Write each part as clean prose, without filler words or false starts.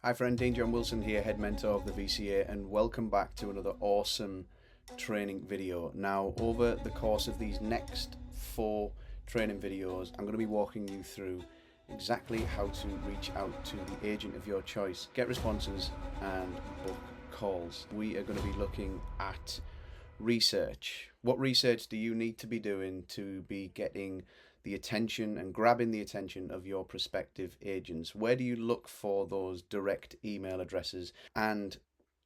Hi friend, Dean John Wilson here, head mentor of the VCA, and welcome back to another awesome training video. Now, over the course of these next 4 training videos, I'm going to be walking you through exactly how to reach out to the agent of your choice, get responses and book calls. We are going to be looking at research. What research do you need to be doing to be getting the attention and grabbing the attention of your prospective agents? Where do you look for those direct email addresses? And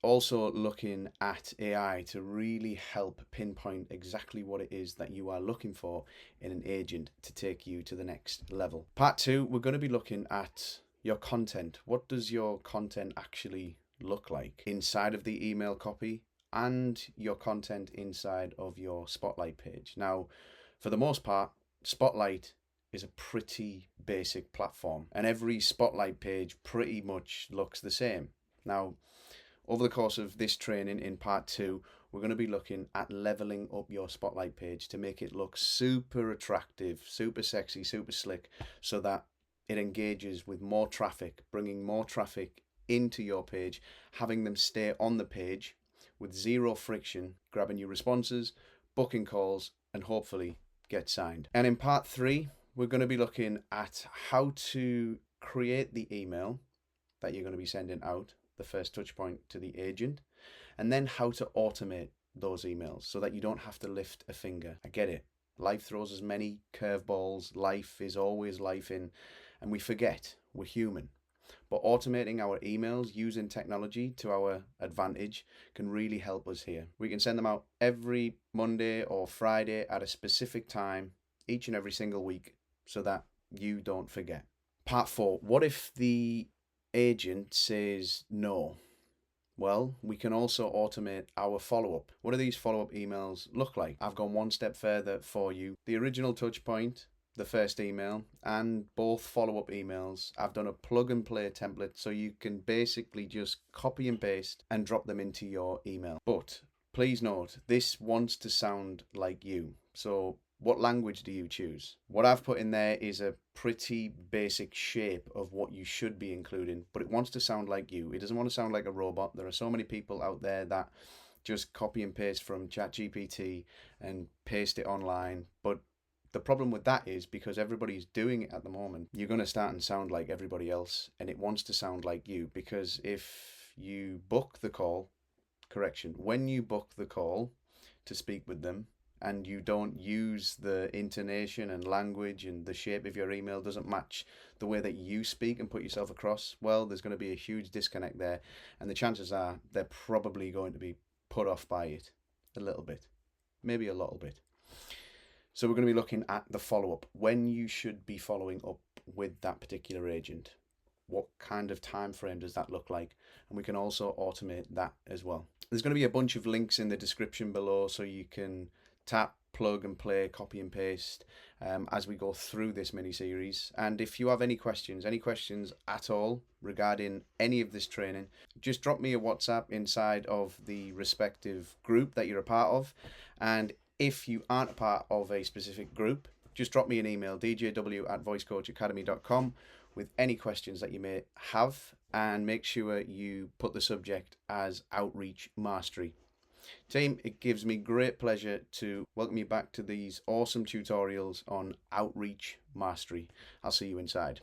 also looking at AI to really help pinpoint exactly what it is that you are looking for in an agent to take you to the next level. Part 2, we're going to be looking at your content. What does your content actually look like inside of the email copy and your content inside of your Spotlight page? Now, for the most part, Spotlight is a pretty basic platform, and every Spotlight page pretty much looks the same. Now, over the course of this training in part 2, we're going to be looking at leveling up your Spotlight page to make it look super attractive, super sexy, super slick, so that it engages with more traffic, bringing more traffic into your page, having them stay on the page with zero friction, grabbing your responses, booking calls, and hopefully get signed. And in part 3, we're going to be looking at how to create the email that you're going to be sending out, the first touch point to the agent, and then how to automate those emails so that you don't have to lift a finger. I get it. Life throws us many curveballs. Life is always life in, and we forget we're human. But automating our emails using technology to our advantage can really help us here. We can send them out every Monday or Friday at a specific time, each and every single week, so that you don't forget. Part 4, what if the agent says no? Well, we can also automate our follow-up. What do these follow-up emails look like? I've gone one step further for you. The original touch point, the first email, and both follow-up emails, I've done a plug and play template so you can basically just copy and paste and drop them into your email. But please note, this wants to sound like you. So what language do you choose? What I've put in there is a pretty basic shape of what you should be including, but it wants to sound like you. It doesn't want to sound like a robot. There are so many people out there that just copy and paste from ChatGPT and paste it online, but the problem with that is because everybody's doing it at the moment, you're going to start and sound like everybody else, and it wants to sound like you. Because if you book the call, when you book the call to speak with them, and you don't use the intonation and language, and the shape of your email doesn't match the way that you speak and put yourself across, well, there's going to be a huge disconnect there, and the chances are they're probably going to be put off by it a little bit, maybe a little bit. So we're going to be looking at the follow-up, when you should be following up with that particular agent. What kind of time frame does that look like? And we can also automate that as well. There's going to be a bunch of links in the description below so you can tap, plug and play, copy and paste as we go through this mini series. And if you have any questions at all regarding any of this training, just drop me a WhatsApp inside of the respective group that you're a part of. And if you aren't a part of a specific group, just drop me an email, djw@voicecoachacademy.com, with any questions that you may have, and make sure you put the subject as Outreach Mastery. Team, it gives me great pleasure to welcome you back to these awesome tutorials on Outreach Mastery. I'll see you inside.